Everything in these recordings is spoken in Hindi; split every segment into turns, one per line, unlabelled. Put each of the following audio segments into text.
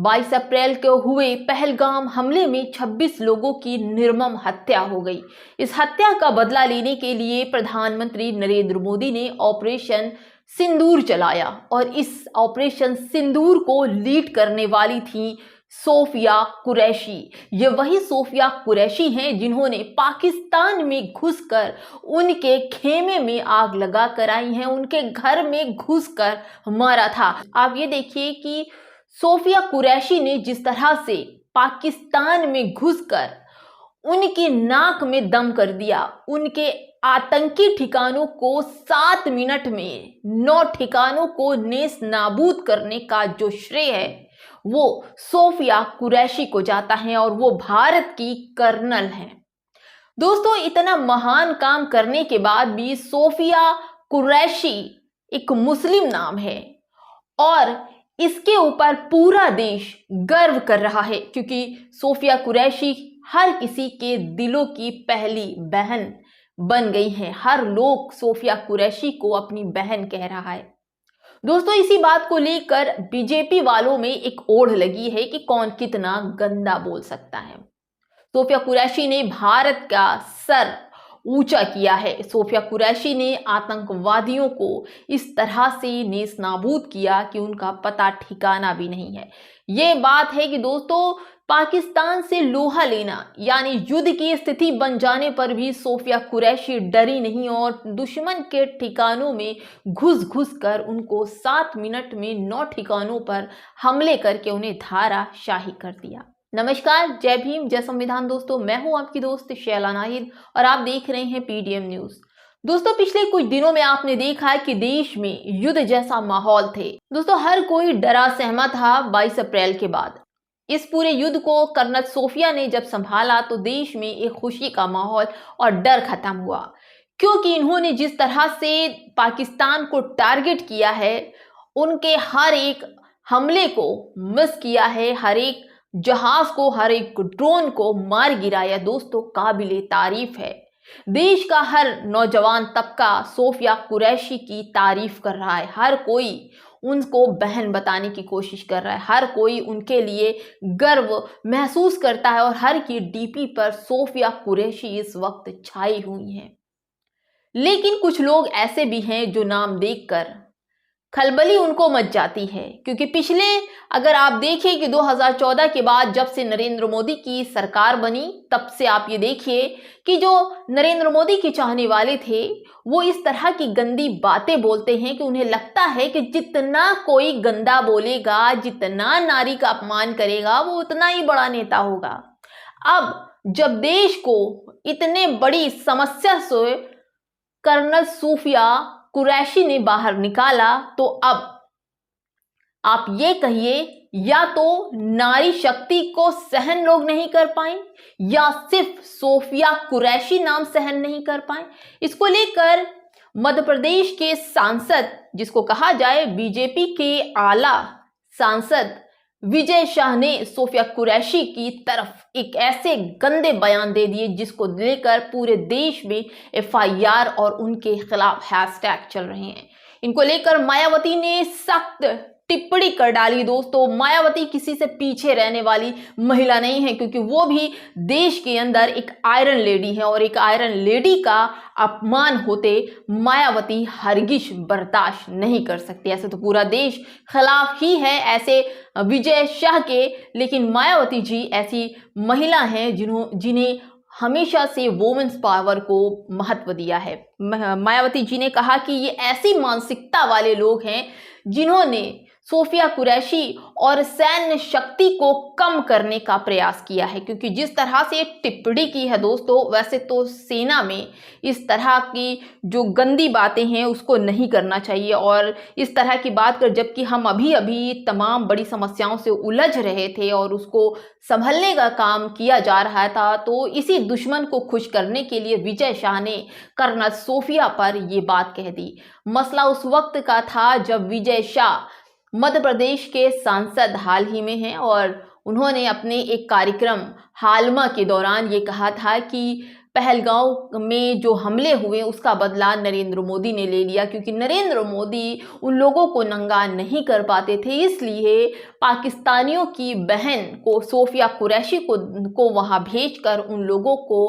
22 अप्रैल को हुए पहलगाम हमले में 26 लोगों की निर्मम हत्या हो गई। इस हत्या का बदला लेने के लिए प्रधानमंत्री नरेंद्र मोदी ने ऑपरेशन सिंदूर चलाया और इस ऑपरेशन सिंदूर को लीड करने वाली थी सोफिया कुरैशी। ये वही सोफिया कुरैशी हैं जिन्होंने पाकिस्तान में घुसकर उनके खेमे में आग लगा कर आई हैं, उनके घर में घुसकर मारा था। आप ये देखिए कि सोफिया कुरैशी ने जिस तरह से पाकिस्तान में घुसकर उनकी नाक में दम कर दिया, उनके आतंकी ठिकानों को 7 मिनट में 9 ठिकानों को नेस नाबूद करने का जो श्रेय है वो सोफिया कुरैशी को जाता है और वो भारत की कर्नल हैं। दोस्तों, इतना महान काम करने के बाद भी सोफिया कुरैशी एक मुस्लिम नाम है और इसके ऊपर पूरा देश गर्व कर रहा है, क्योंकि सोफिया कुरैशी हर किसी के दिलों की पहली बहन बन गई हैं। हर लोग सोफिया कुरैशी को अपनी बहन कह रहा है। दोस्तों, इसी बात को लेकर बीजेपी वालों में एक ओढ़ लगी है कि कौन कितना गंदा बोल सकता है। सोफिया कुरैशी ने भारत का सर ऊंचा किया है। सोफिया कुरैशी ने आतंकवादियों को इस तरह से नेस नाबूद किया कि उनका पता ठिकाना भी नहीं है। ये बात है कि दोस्तों, पाकिस्तान से लोहा लेना यानी युद्ध की स्थिति बन जाने पर भी सोफिया कुरैशी डरी नहीं और दुश्मन के ठिकानों में घुस घुस कर उनको 7 मिनट में 9 ठिकानों पर हमले करके उन्हें धाराशाही कर दिया। नमस्कार, जय भीम, जय संविधान। दोस्तों, मैं हूं आपकी दोस्त शैला नाहिद और आप देख रहे हैं पीडीएम न्यूज। दोस्तों, पिछले कुछ दिनों में आपने देखा है कि देश में युद्ध जैसा माहौल थे। दोस्तों, हर कोई डरा सहमा था 22 अप्रैल के बाद। इस पूरे युद्ध को कर्नल सोफिया ने जब संभाला तो देश में एक खुशी का माहौल और डर खत्म हुआ, क्योंकि इन्होंने जिस तरह से पाकिस्तान को टारगेट किया है, उनके हर एक हमले को मिस किया है, हर एक जहाज को, हर एक ड्रोन को मार गिराया। दोस्तों, काबिले तारीफ है। देश का हर नौजवान तबका सोफिया कुरैशी की तारीफ कर रहा है। हर कोई उनको बहन बताने की कोशिश कर रहा है। हर कोई उनके लिए गर्व महसूस करता है और हर की डीपी पर सोफिया कुरैशी इस वक्त छाई हुई हैं। लेकिन कुछ लोग ऐसे भी हैं जो नाम देखकर खलबली उनको मच जाती है, क्योंकि पिछले अगर आप देखें कि 2014 के बाद जब से नरेंद्र मोदी की सरकार बनी, तब से आप ये देखिए कि जो नरेंद्र मोदी के चाहने वाले थे वो इस तरह की गंदी बातें बोलते हैं कि उन्हें लगता है कि जितना कोई गंदा बोलेगा, जितना नारी का अपमान करेगा, वो उतना ही बड़ा नेता होगा। अब जब देश को इतने बड़ी समस्या से कर्नल सोफिया कुरैशी ने बाहर निकाला, तो अब आप ये कहिए, या तो नारी शक्ति को सहन लोग नहीं कर पाए या सिर्फ सोफिया कुरैशी नाम सहन नहीं कर पाए। इसको लेकर मध्य प्रदेश के सांसद, जिसको कहा जाए बीजेपी के आला सांसद विजय शाह ने सोफिया कुरैशी की तरफ एक ऐसे गंदे बयान दे दिए जिसको लेकर पूरे देश में एफआईआर और उनके खिलाफ हैशटैग चल रहे हैं। इनको लेकर मायावती ने सख्त टिप्पणी कर डाली। दोस्तों, मायावती किसी से पीछे रहने वाली महिला नहीं है, क्योंकि वो भी देश के अंदर एक आयरन लेडी है और एक आयरन लेडी का अपमान होते मायावती हरगिज बर्दाश्त नहीं कर सकती। ऐसे तो पूरा देश खिलाफ ही है ऐसे विजय शाह के, लेकिन मायावती जी ऐसी महिला हैं जिन्हें हमेशा से वोमेन्स पावर को महत्व दिया है। मायावती जी ने कहा कि ये ऐसी मानसिकता वाले लोग हैं जिन्होंने सोफिया कुरैशी और सैन्य शक्ति को कम करने का प्रयास किया है, क्योंकि जिस तरह से टिप्पणी की है दोस्तों, वैसे तो सेना में इस तरह की जो गंदी बातें हैं उसको नहीं करना चाहिए। और इस तरह की बात कर, जबकि हम अभी अभी तमाम बड़ी समस्याओं से उलझ रहे थे और उसको संभलने का काम किया जा रहा था, तो इसी दुश्मन को खुश करने के लिए विजय शाह ने कर्नल सोफिया पर ये बात कह दी। मसला उस वक्त का था जब विजय शाह मध्य प्रदेश के सांसद हाल ही में हैं और उन्होंने अपने एक कार्यक्रम हालमा के दौरान ये कहा था कि पहलगांव में जो हमले हुए उसका बदला नरेंद्र मोदी ने ले लिया, क्योंकि नरेंद्र मोदी उन लोगों को नंगा नहीं कर पाते थे, इसलिए पाकिस्तानियों की बहन को सोफिया कुरैशी को वहां भेजकर उन लोगों को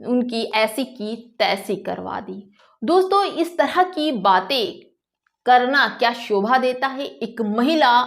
उनकी ऐसी की तैसी करवा दी। दोस्तों, इस तरह की बातें करना क्या शोभा देता है? एक महिला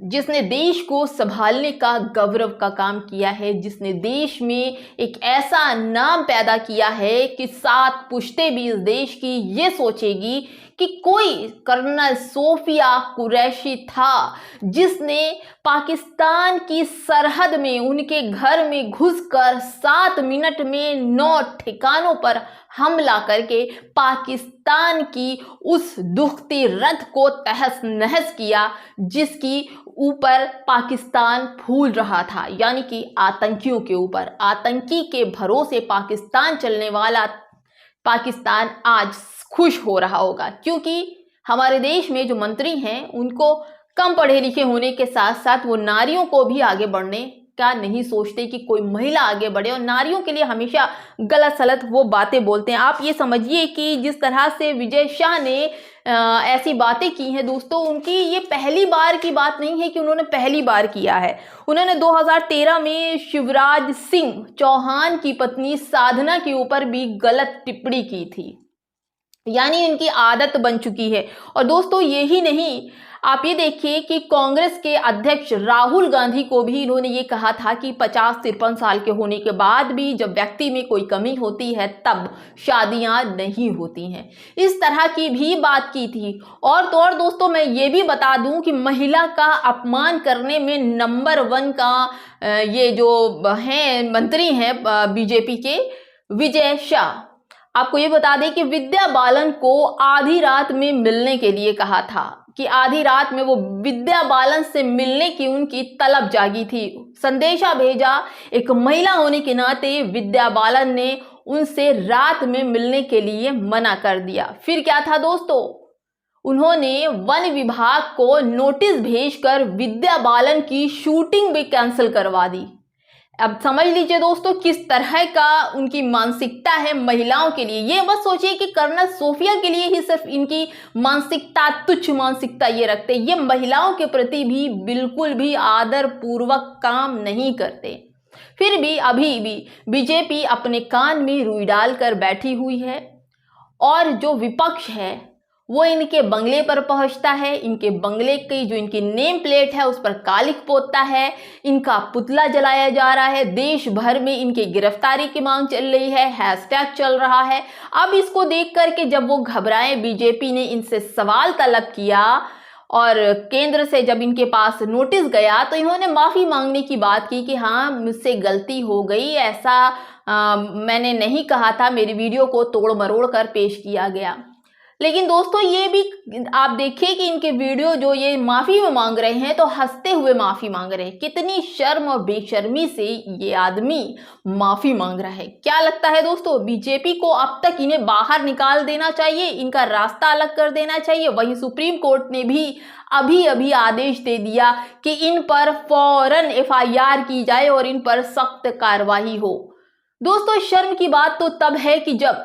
जिसने देश को संभालने का गौरव का काम किया है, जिसने देश में एक ऐसा नाम पैदा किया है कि 7 पुश्तें भी इस देश की ये सोचेगी कि कोई कर्नल सोफिया कुरैशी था जिसने पाकिस्तान की सरहद में उनके घर में घुसकर 7 मिनट में 9 ठिकानों पर हमला करके पाकिस्तान की उस दुखती रथ को तहस नहस किया जिसकी ऊपर पाकिस्तान फूल रहा था, यानी कि आतंकियों के ऊपर। आतंकी के भरोसे पाकिस्तान चलने वाला पाकिस्तान आज खुश हो रहा होगा, क्योंकि हमारे देश में जो मंत्री हैं उनको कम पढ़े लिखे होने के साथ साथ वो नारियों को भी आगे बढ़ने का नहीं सोचते कि कोई महिला आगे बढ़े, और नारियों के लिए हमेशा गलत सलत वो बातें बोलते हैं। आप ये समझिए कि जिस तरह से विजय शाह ने ऐसी बातें की हैं दोस्तों, उनकी ये पहली बार की बात नहीं है कि उन्होंने पहली बार किया है। उन्होंने 2013 में शिवराज सिंह चौहान की पत्नी साधना के ऊपर भी गलत टिप्पणी की थी, यानी इनकी आदत बन चुकी है। और दोस्तों, यही नहीं, आप ये देखिए कि कांग्रेस के अध्यक्ष राहुल गांधी को भी इन्होंने ये कहा था कि 50-53 साल के होने के बाद भी जब व्यक्ति में कोई कमी होती है तब शादियां नहीं होती हैं, इस तरह की भी बात की थी। और तो और दोस्तों, मैं ये भी बता दूं कि महिला का अपमान करने में नंबर 1 का ये जो हैं मंत्री हैं बीजेपी के विजय शाह। आपको ये बता दें कि विद्या बालन को आधी रात में मिलने के लिए कहा था, कि आधी रात में वो विद्या बालन से मिलने की उनकी तलब जागी थी, संदेशा भेजा। एक महिला होने के नाते विद्या बालन ने उनसे रात में मिलने के लिए मना कर दिया। फिर क्या था दोस्तों, उन्होंने वन विभाग को नोटिस भेजकर विद्या बालन की शूटिंग भी कैंसिल करवा दी। अब समझ लीजिए दोस्तों किस तरह का उनकी मानसिकता है महिलाओं के लिए। ये मत सोचिए कि कर्नल सोफिया के लिए ही सिर्फ इनकी मानसिकता, तुच्छ मानसिकता ये रखते, ये महिलाओं के प्रति भी बिल्कुल भी आदर पूर्वक काम नहीं करते। फिर भी अभी भी बीजेपी अपने कान में रुई डालकर बैठी हुई है, और जो विपक्ष है वो इनके बंगले पर पहुंचता है, इनके बंगले की जो इनकी नेम प्लेट है उस पर कालिख पोतता है, इनका पुतला जलाया जा रहा है, देश भर में इनकी गिरफ्तारी की मांग चल रही है, हैशटैग चल रहा है। अब इसको देख करके जब वो घबराए, बीजेपी ने इनसे सवाल तलब किया और केंद्र से जब इनके पास नोटिस गया तो इन्होंने माफ़ी मांगने की बात की कि हाँ मुझसे गलती हो गई, ऐसा मैंने नहीं कहा था, मेरी वीडियो को तोड़ मरोड़ कर पेश किया गया। लेकिन दोस्तों ये भी आप देखिए कि इनके वीडियो जो ये माफ़ी में मांग रहे हैं तो हंसते हुए माफ़ी मांग रहे हैं। कितनी शर्म और बेशर्मी से ये आदमी माफ़ी मांग रहा है। क्या लगता है दोस्तों, बीजेपी को अब तक इन्हें बाहर निकाल देना चाहिए, इनका रास्ता अलग कर देना चाहिए। वहीं सुप्रीम कोर्ट ने भी अभी आदेश दे दिया कि इन पर फौरन FIR की जाए और इन पर सख्त कार्रवाई हो। दोस्तों शर्म की बात तो तब है कि जब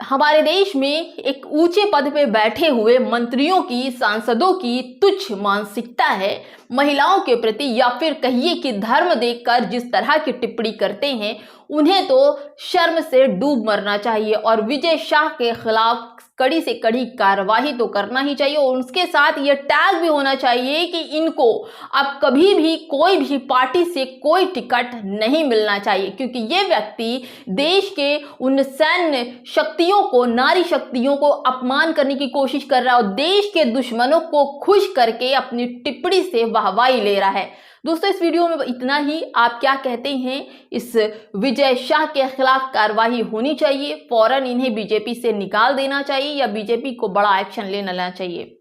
हमारे देश में एक ऊंचे पद पे बैठे हुए मंत्रियों की, सांसदों की तुच्छ मानसिकता है महिलाओं के प्रति, या फिर कहिए कि धर्म देखकर जिस तरह की टिप्पणी करते हैं, उन्हें तो शर्म से डूब मरना चाहिए और विजय शाह के खिलाफ कड़ी से कड़ी कार्रवाई तो करना ही चाहिए। और उसके साथ ये टैग भी होना चाहिए कि इनको अब कभी भी कोई भी पार्टी से कोई टिकट नहीं मिलना चाहिए, क्योंकि ये व्यक्ति देश के उन सैन्य शक्तियों को, नारी शक्तियों को अपमान करने की कोशिश कर रहा है और देश के दुश्मनों को खुश करके अपनी टिप्पणी से वाहवाही ले रहा है। दोस्तों इस वीडियो में इतना ही। आप क्या कहते हैं, इस विजय शाह के खिलाफ कार्रवाई होनी चाहिए, फौरन इन्हें बीजेपी से निकाल देना चाहिए, या बीजेपी को बड़ा एक्शन लेना चाहिए?